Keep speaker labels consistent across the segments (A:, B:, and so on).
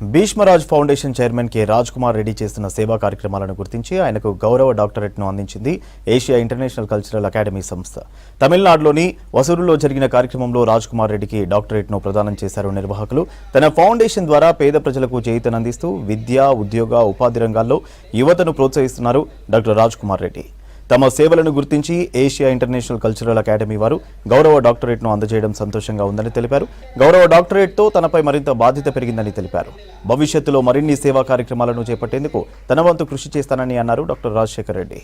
A: Bhishmaraj foundation chairman K Raj Kumar Reddy చేస్తున్న సేవా కార్యక్రమాలను గుర్తించి ఆయనకు గౌరవ డాక్టరేట్ను అందించింది ఏషియా ఇంటర్నేషనల్ కల్చరల్ అకాడమీ సంస్థ. తమిళనాడులోని వసూరులో జరిగిన కార్యక్రమంలో రాజ్ కుమార్ రెడ్డికి డాక్టరేట్ను ప్రదానం చేశారు నిర్వాహకులు. తన ఫౌండేషన్ ద్వారా పేద ప్రజలకు చేయూతనందిస్తూ విద్య, ఉద్యోగ, ఉపాధి రంగాల్లో యువతను ప్రోత్సహిస్తున్నారు డాక్టర్ రాజ్ కుమార్ రెడ్డి. తమ సేవలను గుర్తించి ఏషియా ఇంటర్నేషనల్ కల్చరల్ అకాడమీ వారు గౌరవ డాక్టరేట్ను అందజేయడం సంతోషంగా ఉందని తెలిపారు. గౌరవ డాక్టరేట్తో తనపై మరింత బాధ్యత పెరిగిందని తెలిపారు. భవిష్యత్తులో మరిన్ని సేవా కార్యక్రమాలను చేపట్టేందుకు తన వంతు కృషి చేస్తానని అన్నారు డాక్టర్ రాజశేఖర్ రెడ్డి.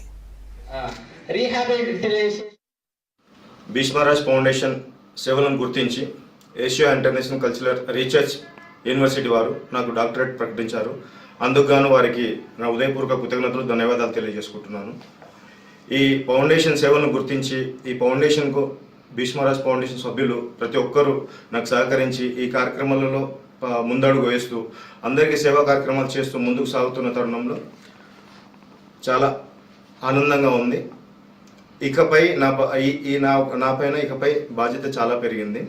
B: భీష్మరాజ్ ఫౌండేషన్ సేవలను గుర్తించి Asia international cultural research university వారు నాకు డాక్టరేట్ ప్రకటించారు. అందుకు గాను వారికి నా ఉదయపూర్వక కృతజ్ఞతలు, ధన్యవాదాలు తెలియజేసుకుంటున్నాను. ఈ ఫౌండేషన్ సేవలను గుర్తించి ఈ ఫౌండేషన్కు భీష్మరాజ్ ఫౌండేషన్ సభ్యులు ప్రతి ఒక్కరూ నాకు సహకరించి ఈ కార్యక్రమాలలో ముందడుగు వేస్తూ అందరికీ సేవా కార్యక్రమాలు చేస్తూ ముందుకు సాగుతున్న తరుణంలో చాలా ఆనందంగా ఉంది. ఇకపై నా పైన ఇకపై బాధ్యత చాలా పెరిగింది.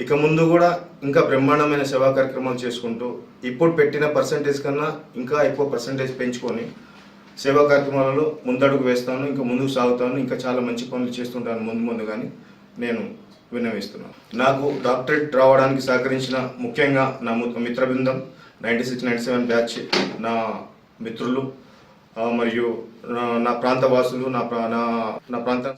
B: ఇక ముందు కూడా ఇంకా బ్రహ్మాండమైన సేవా కార్యక్రమాలు చేసుకుంటూ ఇప్పుడు పెట్టిన పర్సంటేజ్ కన్నా ఇంకా ఎక్కువ పర్సంటేజ్ పెంచుకొని సేవా కార్యక్రమాలలో ముందడుగు వేస్తాను, ఇంకా ముందుకు సాగుతాను, ఇంకా చాలా మంచి పనులు చేస్తుంటాను ముందు కానీ నేను విన్నవిస్తున్నాను. నాకు డాక్టరేట్ రావడానికి సహకరించిన ముఖ్యంగా నా మిత్ర బృందం 96-97 బ్యాచ్, నా మిత్రులు మరియు నా ప్రాంత వాసులు, నా ప్రాంతం